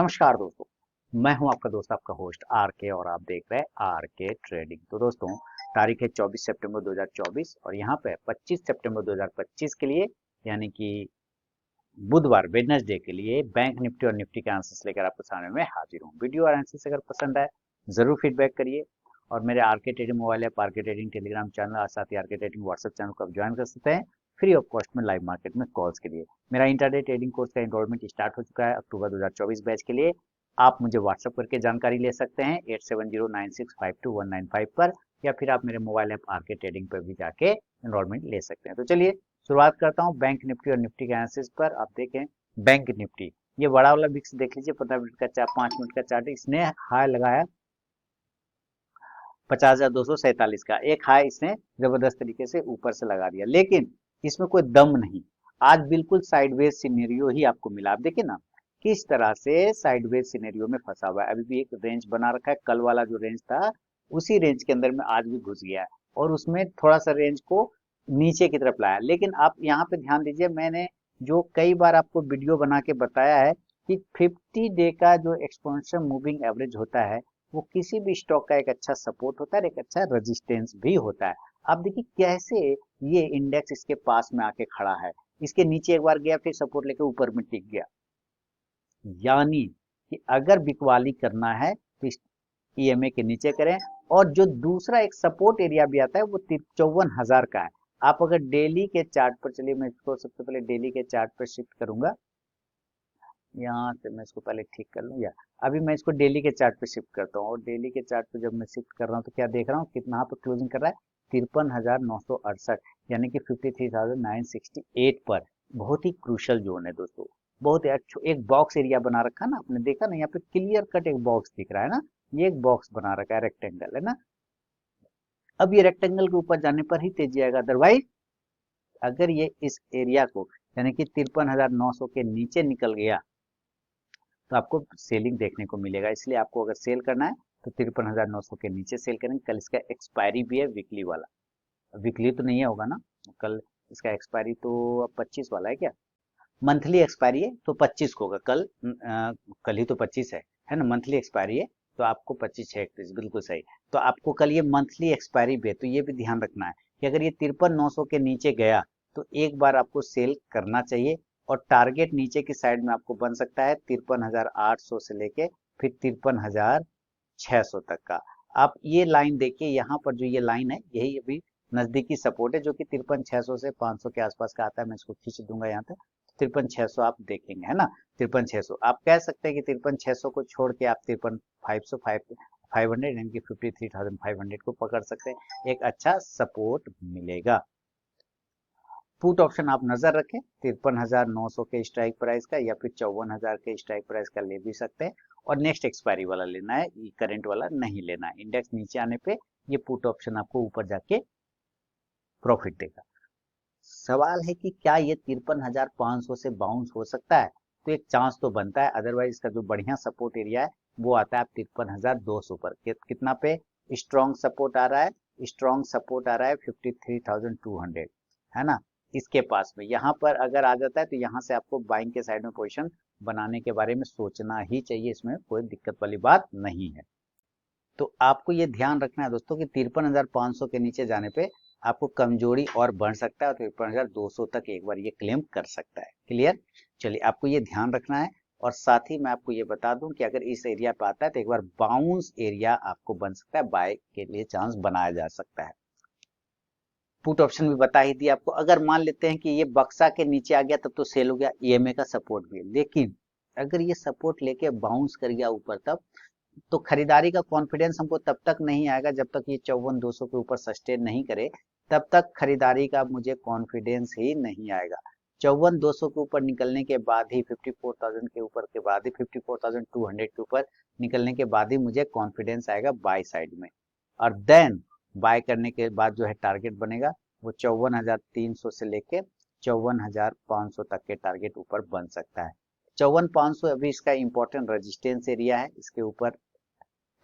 नमस्कार दोस्तों, मैं हूं आपका दोस्त आपका होस्ट आर के और आप देख रहे हैं आर के ट्रेडिंग। तो दोस्तों तारीख है 24 सितंबर 2024 और यहाँ पे 25 सितंबर 2025 के लिए यानी कि बुधवार वेडनेसडे के लिए बैंक निफ्टी और निफ्टी के आंसर्स लेकर आपके सामने में हाजिर हूँ। वीडियो और आंसर्स अगर पसंद आए जरूर फीडबैक करिए और मेरे आर के ट्रेडिंग मोबाइल ऐप, आर के ट्रेडिंग टेलीग्राम चैनल और साथ ही आर के ट्रेडिंग व्हाट्सएप चैनल को आप ज्वाइन कर सकते हैं फ्री ऑफ कॉस्ट में लाइव मार्केट में कॉल्स के लिए। मेरा इंटरडे ट्रेडिंग कोर्स का एनरोलमेंट स्टार्ट हो चुका है अक्टूबर 2024 बैच के लिए। आप मुझे व्हाट्सएप करके जानकारी ले सकते हैं 8709652195 पर, या फिर आप मेरे मोबाइल ऐप आर के ट्रेडिंग पर भी जाके एनरोलमेंट ले सकते हैं। तो चलिए शुरुआत करता हूँ बैंक निफ्टी और निफ्टी के एनालिसिस पर। आप देखें बैंक निफ्टी, ये बड़ा वाला विक्स देख लीजिए, 15 मिनट का चार्ट, 5 मिनट का चार्ट, इसने हाई लगाया 50,247 का। एक हाई इसने जबरदस्त तरीके से ऊपर से लगा दिया, लेकिन इसमें कोई दम नहीं। आज बिल्कुल साइडवेज सिनेरियो ही आपको मिला। आप देखिए ना किस तरह से साइडवेज सिनेरियो में फंसा हुआ है। अभी भी एक रेंज बना रखा है, कल वाला जो रेंज था उसी रेंज के अंदर में आज भी घुस गया है और उसमें थोड़ा सा रेंज को नीचे की तरफ लाया। लेकिन आप यहाँ पे ध्यान दीजिए, मैंने जो कई बार आपको वीडियो बना के बताया है कि 50 डे का जो एक्सपोनेंशियल मूविंग एवरेज होता है वो किसी भी स्टॉक का एक अच्छा सपोर्ट होता है, एक अच्छा रेजिस्टेंस भी होता है। आप देखिए कैसे ये इंडेक्स इसके पास में आके खड़ा है, इसके नीचे एक बार गया फिर सपोर्ट लेके ऊपर में टिक गया। यानी कि अगर बिकवाली करना है तो ईएमए के नीचे करें। और जो दूसरा एक सपोर्ट एरिया भी आता है वो 54,000 का है। आप अगर डेली के चार्ट पर चलिए, मैं इसको सबसे पहले डेली के चार्ट पर शिफ्ट करूंगा। यहाँ से मैं इसको पहले ठीक कर लूँ, या अभी मैं इसको डेली के चार्ट पे शिफ्ट करता हूँ। और डेली के चार्ट पे जब मैं शिफ्ट कर रहा हूँ तो क्या देख रहा हूँ, कितना पे क्लोजिंग कर रहा है, 53,968, यानी कि 53,968 पर। बहुत ही क्रूशल जोन है दोस्तों, बहुत ही अच्छा। एक बॉक्स एरिया बना रखा ना, आपने देखा ना, यहाँ पे क्लियर कट एक बॉक्स दिख रहा है ना, ये एक बॉक्स बना रखा है, रेक्टेंगल है ना। अब ये रेक्टेंगल के ऊपर जाने पर ही तेजी आएगा, अदरवाइज अगर ये इस एरिया को यानी कि 53,900 के नीचे निकल गया तो आपको सेलिंग देखने को मिलेगा। इसलिए आपको अगर सेल करना है तो 53,900 के नीचे सेल करेंगे। कल इसका एक्सपायरी भी है वीकली वाला, वीकली तो नहीं है होगा ना, कल इसका एक्सपायरी तो 25 वाला है क्या, मंथली एक्सपायरी है तो 25 को होगा। कल ही तो 25 है ना, मंथली एक्सपायरी है तो आपको 25 है, बिल्कुल सही। तो आपको कल ये मंथली एक्सपायरी भी है, तो ये भी ध्यान रखना है कि अगर ये 53,900 के नीचे गया तो एक बार आपको सेल करना चाहिए। और टारगेट नीचे की साइड में आपको बन सकता है 53,800 से लेके फिर 53,600 तक का। आप ये लाइन देखिए, यहाँ पर जो ये लाइन है यही अभी नजदीकी सपोर्ट है, जो कि 53,600 से 500 के आसपास का आता है। मैं इसको खींच दूंगा यहाँ तक, 53,600 आप देखेंगे है ना। 53,600 आप कह सकते हैं कि 53,600 को छोड़ के आप 53,500 यानी कि 53,500 को पकड़ सकते हैं, एक अच्छा सपोर्ट मिलेगा। पुट ऑप्शन आप नजर रखें 53,900 के स्ट्राइक प्राइस का, या फिर 54,000 के स्ट्राइक प्राइस का ले भी सकते हैं। और नेक्स्ट एक्सपायरी वाला लेना है, करंट वाला नहीं लेना है। इंडेक्स नीचे आने पे ये पुट ऑप्शन आपको ऊपर जाके प्रॉफिट देगा। सवाल है कि क्या ये 53,500 से बाउंस हो सकता है, तो एक चांस तो बनता है। अदरवाइज इसका जो बढ़िया सपोर्ट एरिया है वो आता है 53,200 पर। कितना पे स्ट्रॉन्ग सपोर्ट आ रहा है, स्ट्रॉन्ग सपोर्ट आ रहा है 53,200, है ना। इसके पास में यहाँ पर अगर आ जाता है तो यहाँ से आपको बाइंग के साइड में पोजीशन बनाने के बारे में सोचना ही चाहिए, इसमें कोई दिक्कत वाली बात नहीं है। तो आपको ये ध्यान रखना है दोस्तों कि 53,500 के नीचे जाने पे आपको कमजोरी और बढ़ सकता है और 53,200 तक एक बार ये क्लेम कर सकता है। क्लियर, चलिए आपको ये ध्यान रखना है। और साथ ही मैं आपको ये बता दूं कि अगर इस एरिया पे आता है तो एक बार बाउंस एरिया आपको बन सकता है, बाय के लिए चांस बनाया जा सकता है। पुट ऑप्शन भी बता ही दिया आपको। अगर मान लेते हैं कि ये बक्सा के नीचे आ गया तब तो सेल हो गया, ईएमए का सपोर्ट भी है। लेकिन अगर ये सपोर्ट लेके बाउंस कर गया ऊपर तब तो खरीदारी का कॉन्फिडेंस हमको तब तक नहीं आएगा जब तक ये 54,200 के ऊपर सस्टेन नहीं करे, तब तक खरीदारी का मुझे कॉन्फिडेंस ही नहीं आएगा। 54,200 के ऊपर निकलने के बाद ही 54,000 के ऊपर के बाद ही 54,200 के ऊपर निकलने के बाद ही मुझे कॉन्फिडेंस आएगा बाय साइड में। और देन बाय करने के बाद जो है टारगेट बनेगा वो 54,300 से लेके 54,500 तक के टारगेट ऊपर बन सकता है। 54,500 अभी इसका इंपॉर्टेंट रेजिस्टेंस एरिया है, इसके ऊपर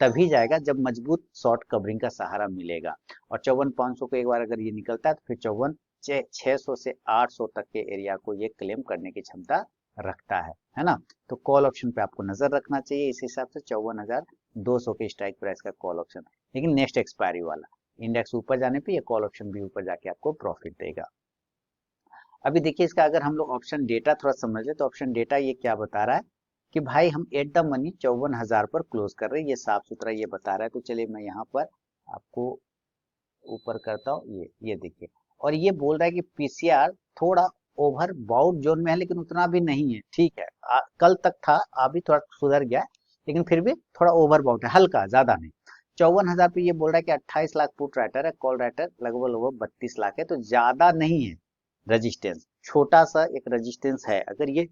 तभी जाएगा जब मजबूत शॉर्ट कवरिंग का सहारा मिलेगा। और 54,500 को एक बार अगर ये निकलता है तो फिर 54,600 से 800 तक के एरिया को ये क्लेम करने की क्षमता रखता है। है ना। तो कॉल ऑप्शन पे आपको नजर रखना चाहिए, इस हिसाब से 54,200 के स्ट्राइक प्राइस का कॉल ऑप्शन, लेकिन नेक्स्ट एक्सपायरी वाला। इंडेक्स ऊपर जाने पे ये कॉल ऑप्शन भी ऊपर जाके आपको प्रॉफिट देगा। अभी देखिए इसका अगर हम लोग ऑप्शन डेटा थोड़ा समझ ले, तो ऑप्शन डेटा ये क्या बता रहा है कि भाई हम एट द मनी 54,000 पर क्लोज कर रहे हैं, ये साफ सुथरा ये बता रहा है। तो चलिए मैं यहाँ पर आपको ऊपर करता हूँ, ये देखिए, और ये बोल रहा है कि पीसीआर थोड़ा ओवर बाउट जोन में है, लेकिन उतना भी नहीं है, ठीक है। कल तक था, अभी थोड़ा सुधर गया, लेकिन फिर भी थोड़ा ओवर बाउट है, हल्का, ज्यादा नहीं। 54,000 पे ये बोल रहा है कि 28 लाख पुट राइटर है, कॉल राइटर लगभग लगभग 32 लाख है, तो ज्यादा नहीं है रजिस्टेंस, छोटा सा एक रजिस्टेंस है। अगर ये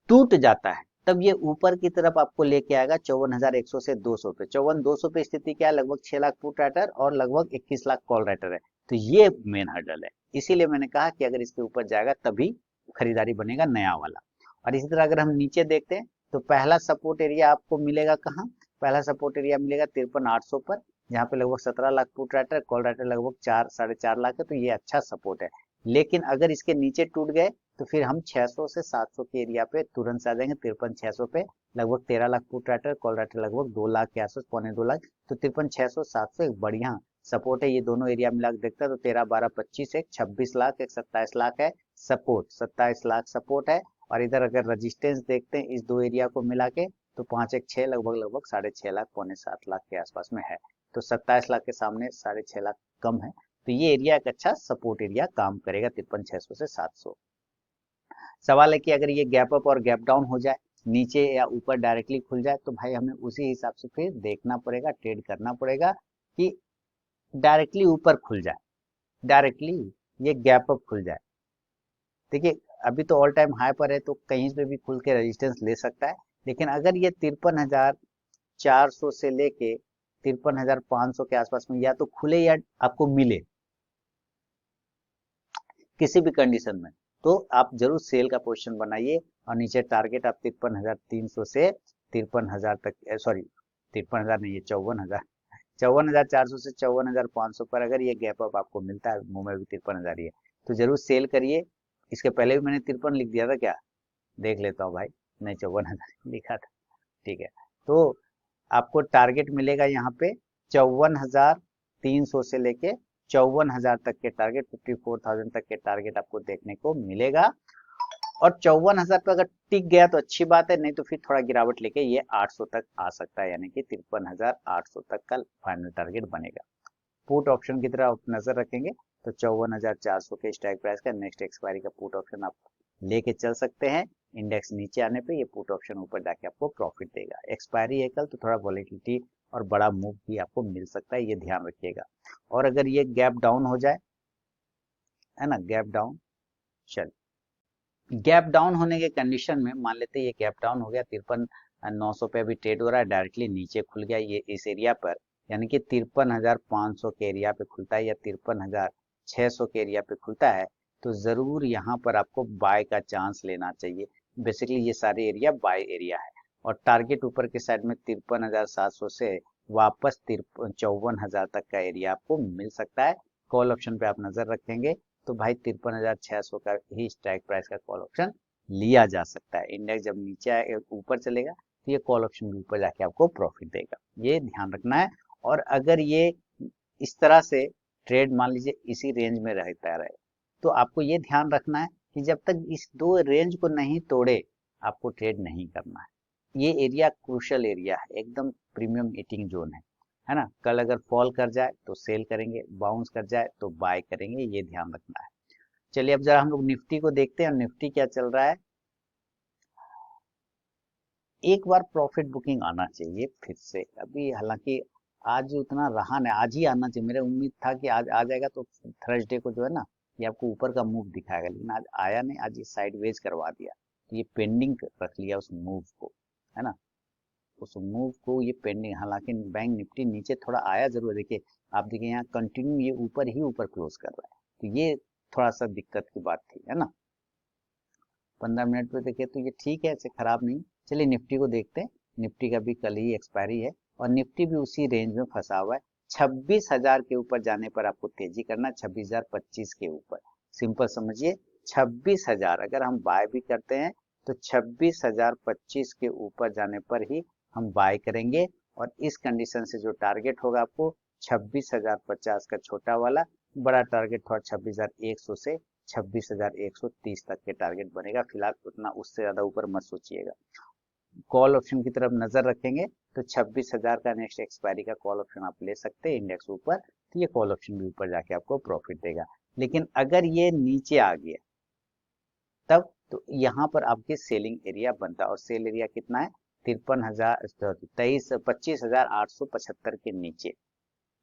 टूट जाता है तब ये ऊपर की तरफ आपको लेके आएगा 54,100 से 200 पे। 54,200 पे स्थिति क्या है, लगभग 6 लाख पुट राइटर और लगभग 21 लाख कॉल राइटर है। तो ये मेन हर्डल है, इसीलिए मैंने कहा कि अगर इसके ऊपर जाएगा तभी खरीदारी बनेगा नया वाला। और इसी तरह अगर हम नीचे देखते हैं तो पहला सपोर्ट एरिया आपको मिलेगा कहाँ, पहला सपोर्ट एरिया मिलेगा 53,800 पर, जहाँ पे लगभग 17 lakh put writer, call writer लगभग 4 साढ़े 4 लाख है, तो ये अच्छा सपोर्ट है। लेकिन अगर इसके नीचे टूट गए तो फिर हम 600 से 700 के एरिया पे तुरंत से आ जाएंगे 53,600 पे, लगभग 13 lakh put writer, call writer लगभग 2 लाख के आसपास, पौने 2 लाख। तो 53,600 700 एक बढ़िया सपोर्ट है। ये दोनों एरिया मिला के देखता है तो 13 12 25 एक 26 लाख, एक 27 लाख है सपोर्ट, 27 लाख सपोर्ट है। और इधर अगर रजिस्टेंस देखते हैं इस दो एरिया को मिला के, तो 5 एक 6 लगभग लगभग 6.5 लाख, पौने 7 लाख के आसपास में है। तो 27 लाख के सामने 6.5 लाख कम है, तो ये एरिया एक अच्छा सपोर्ट एरिया काम करेगा 53,600 से 700। सवाल है कि अगर ये गैप अप और गैप डाउन हो जाए, नीचे या ऊपर डायरेक्टली खुल जाए, तो भाई हमें उसी हिसाब से फिर देखना पड़ेगा, ट्रेड करना पड़ेगा कि डायरेक्टली ऊपर खुल जाए, डायरेक्टली ये गैप अप खुल जाए। देखिए अभी तो ऑल टाइम हाई पर है, तो कहीं पे भी खुल के रेजिस्टेंस ले सकता है। लेकिन अगर ये 53,400 से लेके 53,500 के आसपास में या तो खुले या आपको मिले किसी भी कंडीशन में, तो आप जरूर सेल का पोजीशन बनाइए। और नीचे टारगेट आप 53,300 से 53,000 तक, सॉरी 53,000 नहीं, ये 54,000, 54,400 से 54,500 पर अगर ये गैप अप आपको मिलता है, मुंह में भी 53,000 ही है, तो जरूर सेल करिए। इसके पहले भी मैंने 53 लिख दिया था क्या, देख लेता हूँ भाई, नहीं 54,000 लिखा था, ठीक है। तो आपको टारगेट मिलेगा यहाँ पे 54,300 से लेके 54,000 तक के टारगेट, 54,000 तक के टारगेट आपको देखने को मिलेगा। और 54,000 पे अगर टिक गया तो अच्छी बात है, नहीं तो फिर थोड़ा गिरावट लेके ये 800 तक आ सकता है, यानी कि 53,800 तक का फाइनल टारगेट बनेगा। पुट ऑप्शन की तरह आप नजर रखेंगे तो 54,400 के स्ट्राइक प्राइस का नेक्स्ट एक्सपायरी का पुट ऑप्शन आप लेके चल सकते हैं। इंडेक्स नीचे आने पे ये पुट ऑप्शन ऊपर जाके आपको प्रॉफिट देगा। एक्सपायरी है कल, तो थोड़ा वॉलेटिलिटी और बड़ा मूव भी आपको मिल सकता है, ये ध्यान रखिएगा। और अगर ये गैप डाउन हो जाए, है ना, गैप डाउन, चल गैप डाउन होने के कंडीशन में मान लेते हैं ये गैप डाउन हो गया, 53,900 पे अभी ट्रेड हो रहा है, डायरेक्टली नीचे खुल गया ये इस एरिया पर, यानी कि 53,500 के एरिया पे खुलता है या 53,600 के एरिया पे खुलता है, तो जरूर यहाँ पर आपको बाय का चांस लेना चाहिए। बेसिकली ये सारे एरिया बाय एरिया है। और टारगेट ऊपर के साइड में 53,700 से वापस 54,000 तक का एरिया आपको मिल सकता है। कॉल ऑप्शन पे आप नजर रखेंगे तो भाई 53,600 का ही स्ट्राइक प्राइस का कॉल ऑप्शन लिया जा सकता है। इंडेक्स जब नीचे ऊपर चलेगा तो ये कॉल ऑप्शन भी ऊपर जाके आपको प्रॉफिट देगा, ये ध्यान रखना है। और अगर ये इस तरह से ट्रेड मान लीजिए इसी रेंज में रहता रहे, तो आपको ये ध्यान रखना है कि जब तक इस दो रेंज को नहीं तोड़े आपको ट्रेड नहीं करना है। ये एरिया क्रूशल एरिया है, एकदम प्रीमियम ईटिंग जोन है ना। कल अगर फॉल कर जाए तो सेल करेंगे, बाउंस कर जाए तो बाय करेंगे, ये ध्यान रखना है। चलिए अब जरा हम लोग निफ्टी को देखते हैं, निफ्टी क्या चल रहा है। एक बार प्रॉफिट बुकिंग आना चाहिए फिर से, अभी हालांकि आज उतना रहा नहीं, आज ही आना चाहिए, मेरा उम्मीद था कि आज आ जाएगा तो थर्सडे को जो है ना ये आपको ऊपर का मूव दिखाएगा, लेकिन आज आया नहीं, आज ये साइडवेज करवा दिया, तो ये पेंडिंग रख लिया उस मूव को, है ना। उस मूव को ये पेंडिंग, हालांकि बैंक निफ्टी नीचे थोड़ा आया जरूर, देखिए आप देखिए यहाँ कंटिन्यू ये ऊपर ही ऊपर क्लोज कर रहा है, तो ये थोड़ा सा दिक्कत की बात थी, है ना। 15 मिनट पे देखे तो ये ठीक है, ऐसे खराब नहीं। चलिए निफ्टी को देखते हैं, निफ्टी का भी कल ही एक्सपायरी है और निफ्टी भी उसी रेंज में फंसा हुआ है। 26,000 के ऊपर जाने पर आपको तेजी करना, 26,025 के ऊपर, सिंपल समझिए 26,000 अगर हम बाय भी करते हैं तो 26,025 के ऊपर जाने पर ही हम बाय करेंगे। और इस कंडीशन से जो टारगेट होगा आपको 26,050 का छोटा वाला, बड़ा टारगेट थोड़ा 26,100 से 26,130 तक के टारगेट बनेगा। फिलहाल उतना उससे ज्यादा ऊपर मत सोचिएगा। कॉल ऑप्शन की तरफ नजर रखेंगे तो 26,000 का नेक्स्ट एक्सपायरी का कॉल ऑप्शन आप ले सकते हैं इंडेक्स ऊपर, तो ये कॉल ऑप्शन भी ऊपर जाके आपको प्रॉफिट देगा। लेकिन अगर ये नीचे आ गया तब तो यहाँ पर आपके सेलिंग एरिया बनता है, और सेल एरिया कितना है 25,875 के नीचे,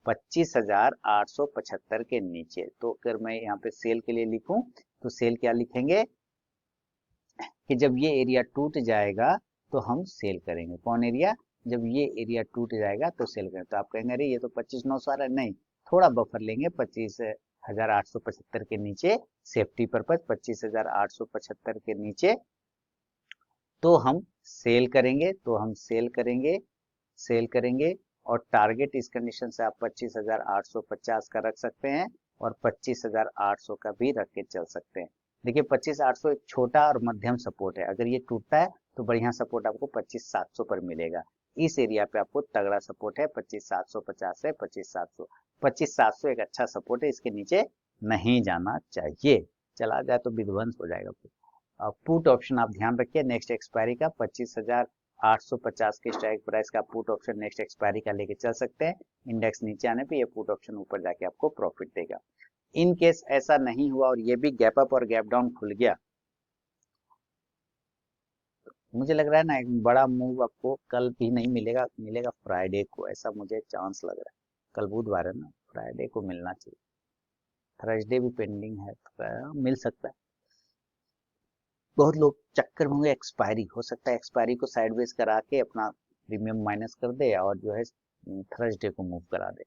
25,875 के नीचे। तो अगर मैं यहाँ पे सेल के लिए लिखूं तो सेल क्या लिखेंगे कि जब ये एरिया टूट जाएगा तो हम सेल करेंगे। कौन एरिया? जब ये एरिया टूट जाएगा तो सेल करेंगे। तो आप कहेंगे अरे ये तो 25,900 आ रहा है, नहीं, थोड़ा बफर लेंगे 25,875 के नीचे, सेफ्टी पर्पज 25,875 के नीचे तो हम सेल करेंगे, सेल करेंगे। और टारगेट इस कंडीशन से आप 25,850 का रख सकते हैं और 25,800 का भी रख के चल सकते हैं। देखिए 25,800 एक छोटा और मध्यम सपोर्ट है, अगर ये टूटता है तो बढ़िया सपोर्ट आपको 25,700 पर मिलेगा। इस एरिया पे आपको तगड़ा सपोर्ट है 25,750 से 25,700। 25,700 एक अच्छा सपोर्ट है, इसके नीचे नहीं जाना चाहिए, चला जाए तो विध्वंस हो जाएगा। पुट ऑप्शन आप ध्यान रखिए नेक्स्ट एक्सपायरी का 25,850 के स्ट्राइक प्राइस का पुट ऑप्शन नेक्स्ट एक्सपायरी का लेके चल सकते हैं। इंडेक्स नीचे आने पे ये पुट ऑप्शन ऊपर जाके आपको प्रॉफिट देगा। इन केस ऐसा नहीं हुआ और ये भी गैप अप और गैप डाउन खुल गया, मुझे लग रहा है ना एक बड़ा मूव आपको कल भी नहीं मिलेगा, मिलेगा फ्राइडे को, ऐसा मुझे चांस लग रहा है। कल बुधवार है ना, फ्राइडे को मिलना चाहिए, थर्सडे भी पेंडिंग है तो मिल सकता है। बहुत लोग चक्कर में हुए एक्सपायरी, हो सकता है एक्सपायरी को साइडवेज करा के अपना प्रीमियम माइनस कर दे और जो है थर्सडे को मूव करा दे।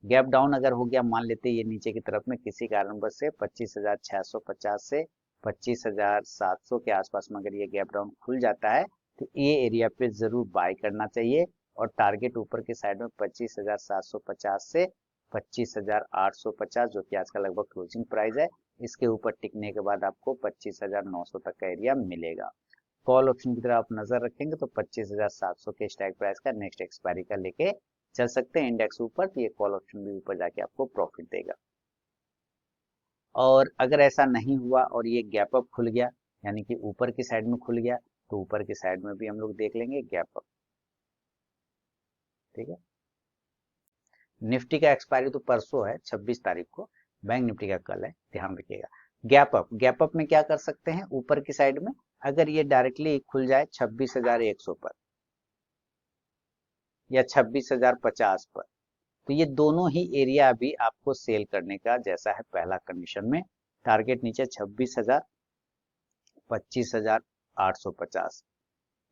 गैप डाउन अगर हो गया, मान लेते ये नीचे की तरफ में किसी कारणवश से 25,650 से 25,700 के आसपास में अगर ये गैप डाउन खुल जाता है तो ये एरिया पे जरूर बाय करना चाहिए। और टारगेट ऊपर के साइड में 25,750 से 25,850 जो कि आज का लगभग क्लोजिंग प्राइस है, इसके ऊपर टिकने के बाद आपको 25,900 तक का एरिया मिलेगा। कॉल ऑप्शन की तरफ आप नजर रखेंगे तो 25,700 के स्ट्राइक प्राइस का नेक्स्ट एक्सपायरी का लेके चल सकते हैं इंडेक्स ऊपर, तो ये कॉल ऑप्शन भी ऊपर जाके आपको प्रॉफिट देगा। और अगर ऐसा नहीं हुआ और ये गैप अप खुल गया, यानी कि ऊपर की साइड में खुल गया, तो ऊपर की साइड में भी हम लोग देख लेंगे गैप अप। ठीक है, निफ्टी का एक्सपायरी तो परसों है 26 तारीख को, बैंक निफ्टी का कल है, ध्यान रखिएगा। गैप अप में क्या कर सकते हैं, ऊपर की साइड में अगर ये डायरेक्टली खुल जाए 26,100 पर या 26,050 पर, तो ये दोनों ही एरिया भी आपको सेल करने का जैसा है। पहला कंडीशन में टारगेट नीचे 26,000, 25,850,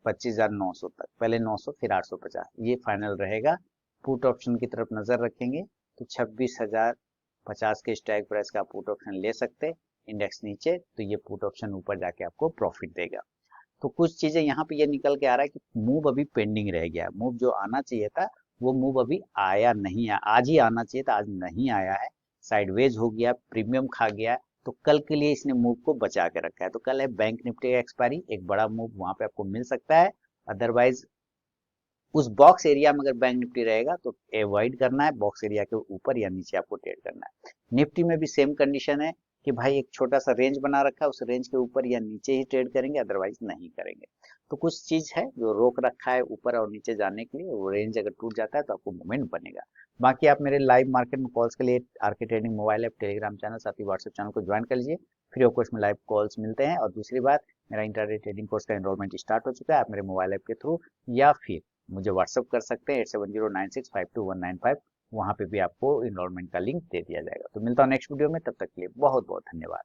25,900 तक, पहले 900 फिर 850, ये फाइनल रहेगा। पुट ऑप्शन की तरफ नजर रखेंगे तो 26,050 के स्ट्राइक प्राइस का पुट ऑप्शन ले सकते, इंडेक्स नीचे, तो ये पुट ऑप्शन ऊपर जाके आपको प्रॉफिट देगा। तो कुछ चीजें यहाँ पे ये निकल के आ रहा है कि मूव अभी पेंडिंग रह गया, मूव जो आना चाहिए था वो मूव अभी आया नहीं है, आज ही आना चाहिए था, आज नहीं आया है, साइडवेज हो गया, प्रीमियम खा गया, तो कल के लिए इसने मूव को बचा के रखा है। तो कल है बैंक निफ्टी का एक्सपायरी, एक बड़ा मूव वहां पे आपको मिल सकता है। अदरवाइज उस बॉक्स एरिया में अगर बैंक निफ्टी रहेगा तो अवॉइड करना है, बॉक्स एरिया के ऊपर या नीचे आपको ट्रेड करना है। निफ्टी में भी सेम कंडीशन है कि भाई एक छोटा सा रेंज बना रखा है, उस रेंज के ऊपर या नीचे ही ट्रेड करेंगे, अदरवाइज नहीं करेंगे। तो कुछ चीज है जो रोक रखा है ऊपर और नीचे जाने के लिए, वो रेंज अगर टूट जाता है तो आपको मूवमेंट बनेगा। बाकी आप मेरे लाइव मार्केट में कॉल्स के लिए RK trading mobile app, Telegram channel, साथ ही व्हाट्सएप चैनल को ज्वाइन कर लीजिए, फ्री ऑफ कॉस्ट में लाइव कॉल्स मिलते हैं। और दूसरी बात, मेरा इंटरडे ट्रेडिंग कोर्स का एनरोलमेंट स्टार्ट हो चुका है, आप मेरे मोबाइल ऐप के थ्रू या फिर मुझे व्हाट्सअप कर सकते हैं 8709652195, वहां पे भी आपको इनरोलमेंट का लिंक दे दिया जाएगा। तो मिलता हूँ नेक्स्ट वीडियो में, तब तक के लिए बहुत बहुत धन्यवाद।